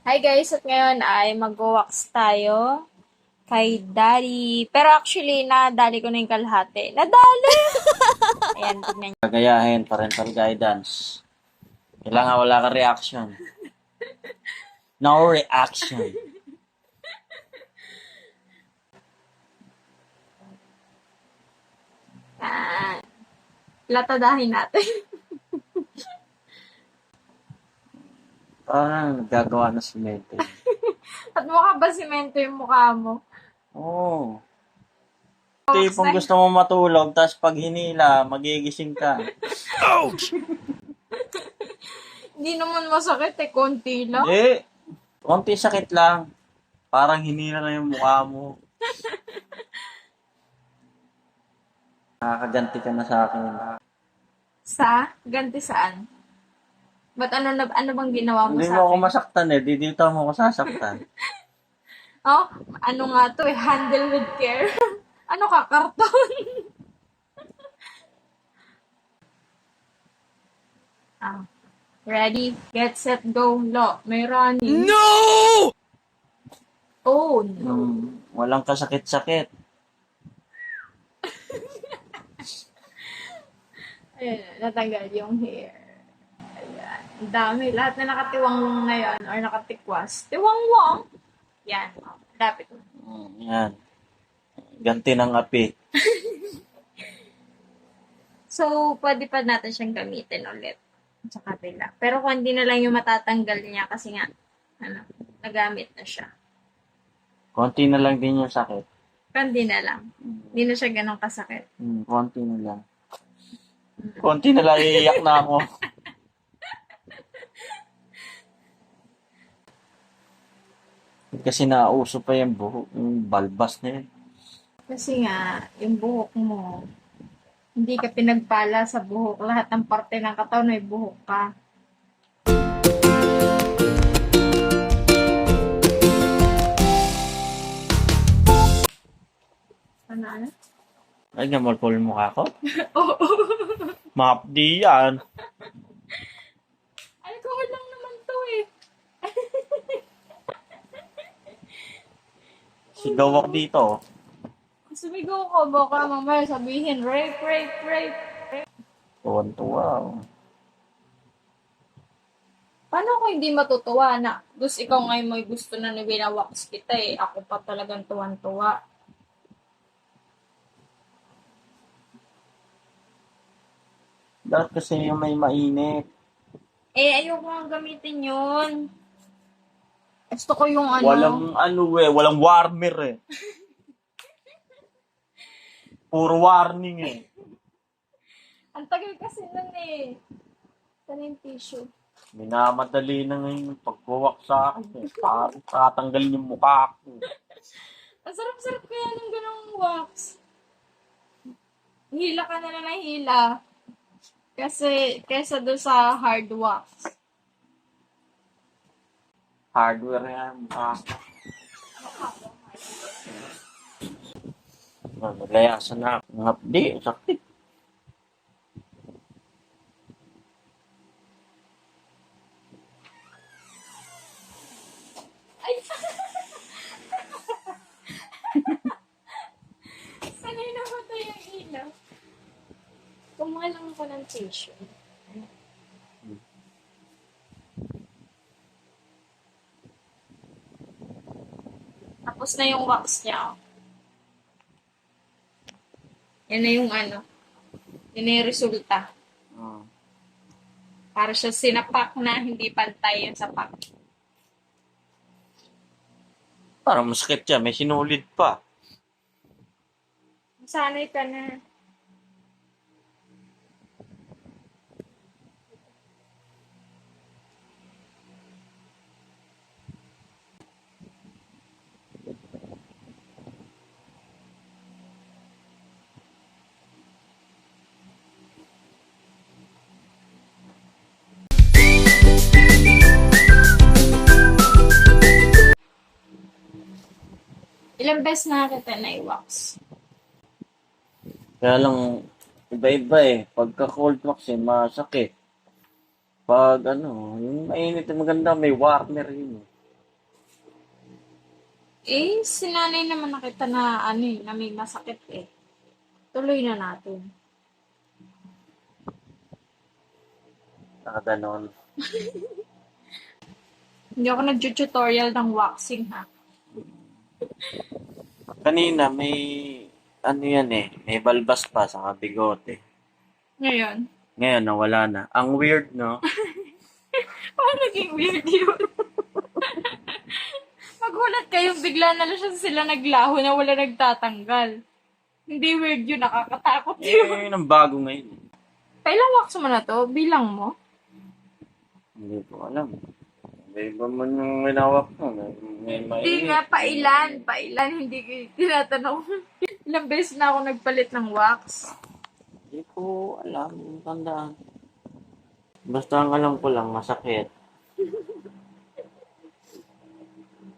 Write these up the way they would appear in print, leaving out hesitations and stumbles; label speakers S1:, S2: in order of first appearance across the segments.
S1: Hi guys, at ngayon ay mag-wax tayo kay Daddy. Pero actually, nadali ko na yung kalahati. Nadali! Ayan, tignan niyo.
S2: Gagayahin, parental guidance. Kailangan wala ka reaction. No reaction.
S1: Latadahin natin.
S2: Parang nagagawa na simento.
S1: At mukha ba simento yung mukha mo?
S2: Oo. Tipong gusto mo matulog, tapos pag hinila, magigising ka.
S1: Hindi naman masakit eh, konti lang.
S2: Hindi. Konti sakit lang. Parang hinila na yung mukha mo. Nakakaganti ka na sa akin.
S1: Sa? Ganti saan? Ba't ano bang ginawa mo
S2: Hindi
S1: sa
S2: mo ako
S1: akin?
S2: masaktan eh. Di dito mo ako sasaktan.
S1: Oh, ano nga to eh, handle with care. Ano ka, karton? Ah. Ready, get, set, go, lo. May running.
S2: No!
S1: Oh, no.
S2: Walang kasakit-sakit.
S1: Ayan, natanggal yung hair. Ayan. Ang dami. Lahat na nakatiwang ngayon or nakatikwas. Tiwangwang. Yan. Oh, lapit mo.
S2: Yan. Ganti ng api.
S1: So, pwede pa natin siyang gamitin ulit sa kabila. Pero kung hindi na lang yung matatanggal niya kasi nga, nagamit na siya.
S2: Konti na lang din yung sakit.
S1: Pero hindi na lang. Hindi na siya ganun kasakit.
S2: Konti na lang. Konti na lang, iiyak na ako. Kasi nauso pa yung buhok, yung balbas na yun.
S1: Kasi nga, yung buhok mo, hindi ka pinagpala sa buhok. Lahat ng parte ng katawan may buhok ka. Ano?
S2: Ay, namalpol mo mukha ko?
S1: Oo.
S2: Mapdi yan.
S1: Alcohol lang naman to eh.
S2: Sigaw ako dito.
S1: Sumigaw ko, baka mamaya sabihin, rape, rape, rape.
S2: Tuwan-tuwa.
S1: Paano ako hindi matutuwa na? Gusto ikaw ngayon may gusto na nabinawax kita eh. Ako pa talagang tuwan-tuwa.
S2: Dapat kasi yung may mainit.
S1: Eh, ayoko nga gamitin yun. Gusto ko yung ano.
S2: Walang warmer eh. Puro warning eh.
S1: Ang tagal kasi nun eh. Saan yung tissue?
S2: Minamadali na ngayon yung pagbuwak sa akin eh. Parang tatanggalin yung mukha ko.
S1: Ang sarap-sarap kaya ng ganong wax. Hila ka na lang ng hila. Kasi, kesa doon sa hard wax.
S2: Hardware yan. Nalayasan na ako. Ngapdi, sakit.
S1: Ay! Sanay na ba tayo yung ilaw? Kumuha lang ako ng tissue. Tapos na yung wax niya. Oh. Yan na yung ano. Yan na yung resulta. Para siya sinapak na hindi pantay yung sapak.
S2: Parang masakit siya. May sinulid pa.
S1: Sanay ka na. Ilang beses na kita na-wax?
S2: Kaya lang, iba-iba eh. Pagka cold wax eh, masakit. Pag yung mainit na maganda, may warmer yun eh.
S1: Sinanay naman nakita na ano eh, na may masakit eh. Tuloy na natin.
S2: Ganon.
S1: Hindi ako nag-tutorial ng waxing ha.
S2: Kanina may, ano yan eh, may balbas pa sa bigote.
S1: Ngayon,
S2: Ngayon, nawala na. Ang weird, no?
S1: parang naging weird yun. Magulat kayong bigla na lang sila naglaho na wala nagtatanggal. Hindi weird yun, nakakatakot yun.
S2: Yun ang bago ngayon.
S1: Kailang wax mo na to? Bilang mo?
S2: Hindi ko alam. May iba man yung minawak mo. May
S1: Hindi nga, pailan, hindi ko tinatanong. Ilang beses na ako nagpalit ng wax.
S2: Hindi ko alam. Tandaan. Basta ang alam ko lang, masakit.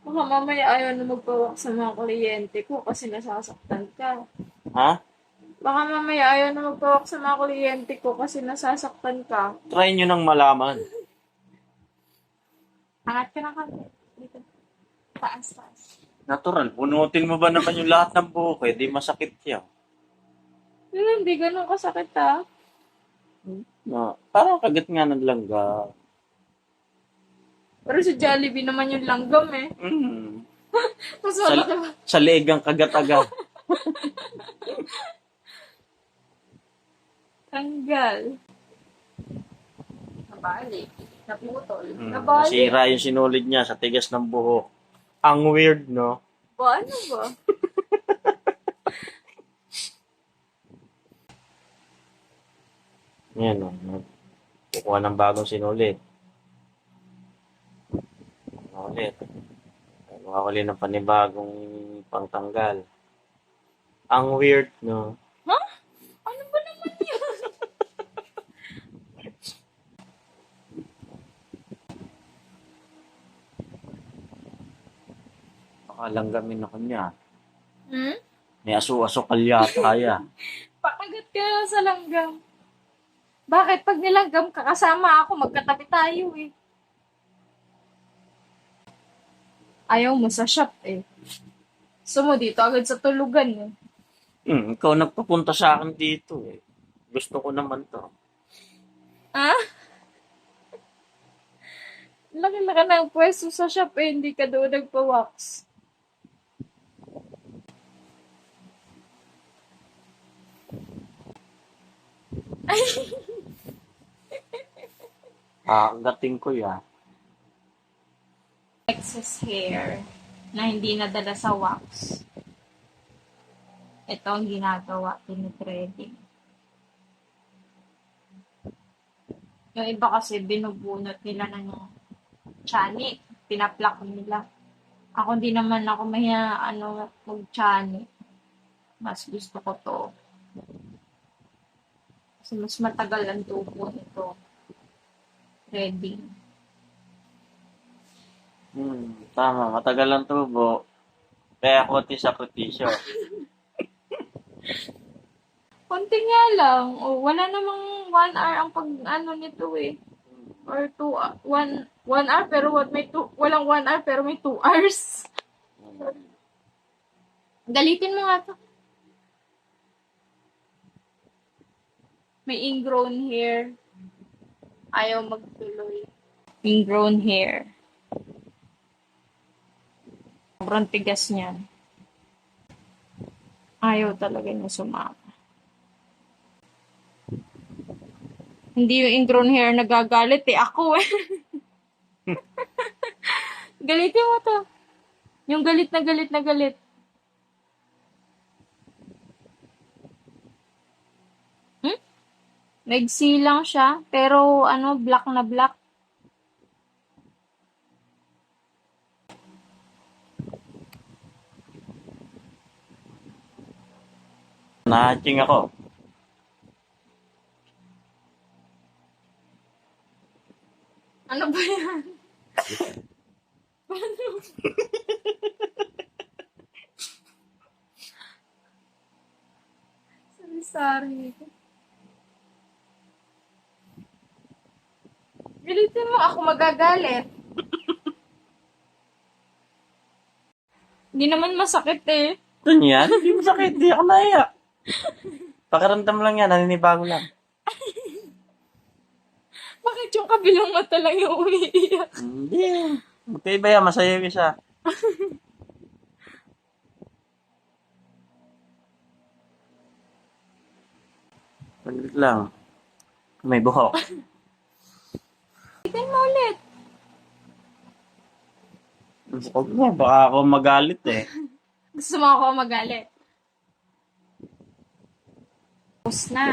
S1: Baka mamaya ayaw na magpa-wax sa mga kliyente ko kasi nasasaktan ka.
S2: Ha?
S1: Baka mamaya ayaw na magpa-wax sa mga kliyente ko kasi nasasaktan ka.
S2: Try nyo nang malaman.
S1: Angat ka na kami. Dito. Taas.
S2: Natural. Punutin mo ba naman yung lahat ng buhok eh? Di masakit siya.
S1: Hindi ganun kasakit ha.
S2: No, parang kagat nga ng langga.
S1: Pero sa Jollibee naman yung langgam eh. Mas
S2: Sa,
S1: malaki ba?
S2: sa leeg ang kagat-aga.
S1: Tanggal. Nabali. Naputol. Nabali.
S2: Nasira yung sinulid niya sa tigas ng buhok. Ang weird, no?
S1: Ano ba?
S2: Yan, no? Kukuha ng bagong sinulid. Ulit. Kukuha ng panibagong pangtanggal. Ang weird, no?
S1: Ha? Ano ba naman yun?
S2: Baka langgamin ako niya.
S1: Hmm?
S2: May aso-aso kalyata ya.
S1: Pakagat ka sa langgam. Bakit? Pag nilanggam ka kasama ako, magkatabi tayo eh. Ayaw mo sa shop eh. Gusto mo dito agad sa tulugan eh.
S2: Ikaw nagpapunta sa akin dito eh. Gusto ko naman to.
S1: Ah? Laki-laki ng pwesto sa shop eh, hindi ka doon nagpa-wax.
S2: Gating ko ya.
S1: Excess hair na hindi nadala sa wax. Ito ang ginagawa, tinitreading. Yung iba kasi binubunot nila ng chani, pinaplak nila. Ako di naman ako mahiya mag-chani. Mas gusto ko to. Kasi mas matagal ang tubo nito. Threading.
S2: Tama. Matagal ang tubo. Kaya konti sakripisyo.
S1: Konti nga lang. Wala namang 1 hour ang nito eh. Or 1 hour pero walang 1 hour pero may 2 hours. Galitin mo nga to. May ingrown hair. Ayaw magtuloy. Ingrown hair. Sobrang tigas niyan. Ayaw talaga niya sumama. Hindi yung ingrown hair nagagalit eh. Ako eh. Galitin mo to. Yung galit na galit na galit. Maigsi lang siya. Pero black na black.
S2: Nahatching ako.
S1: Ano ba yan? Paano? Sorry. Galitin mo, ako magagalit. Hindi naman masakit eh.
S2: Ito yan? Hindi mo sakit. Hindi ako naiyak. Pakiramdam lang yan. Naninibago lang.
S1: Bakit yung kabilang mata lang yung umiiyak?
S2: Hindi. Magkaiba yan. Masaya yung isa. Saglit lang. May buhok.
S1: Tignan mo ulit.
S2: Huwag mo. Baka ako magalit eh.
S1: Gusto mo ako magalit. Tapos na.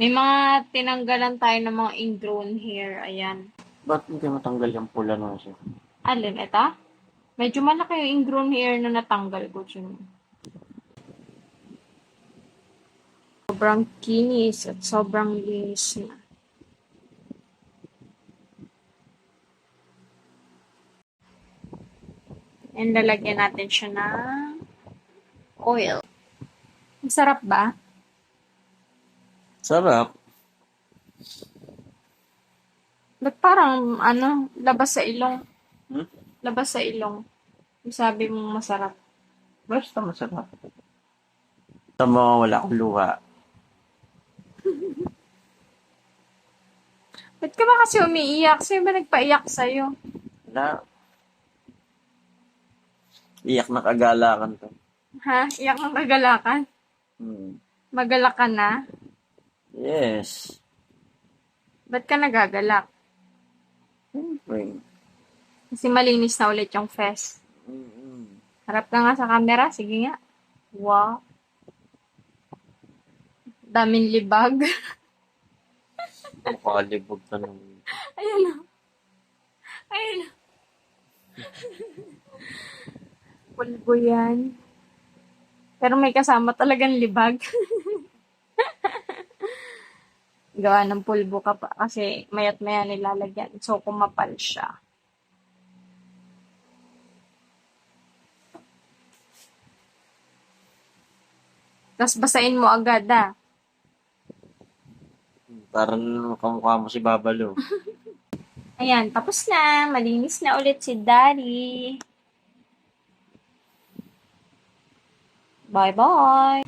S1: May mga tinanggalan tayo ng mga ingrown hair. Ayan.
S2: Ba't hindi matanggal yung pula nung siya?
S1: Alin, ito? Medyo malaki yung ingrown hair na natanggal ko. Dyan. Sobrang kinis at sobrang linis na. And lalagyan natin siya ng oil. Masarap ba?
S2: Sarap.
S1: Ba't parang, labas sa ilong?
S2: Hmm?
S1: Labas sa ilong. Sabi mo masarap.
S2: Basta masarap. Tama, wala akong luha.
S1: Ba't ka ba kasi umiiyak? Sino ba nagpaiyak sa'yo?
S2: Wala. Iyak na kagalakan to.
S1: Ha? Iyak ng kagalakan? Magalak ka na?
S2: Yes.
S1: Ba't ka nagagalak?
S2: Siyempre.
S1: Kasi malinis na ulit yung fest. Harap ka nga sa camera. Sige nga. Wow. Daming libag.
S2: Makalibog ka naman.
S1: Ayun na. Ayun na. Pulbo yan. Pero may kasama talagang libag. Gawa ng pulbo ka pa. Kasi mayat maya nilalagyan. So, kumapal siya. Tapos basain mo agad ah.
S2: Parang kamukha mo si Babalo.
S1: Ayan, tapos na. Malinis na ulit si Daddy. Bye-bye.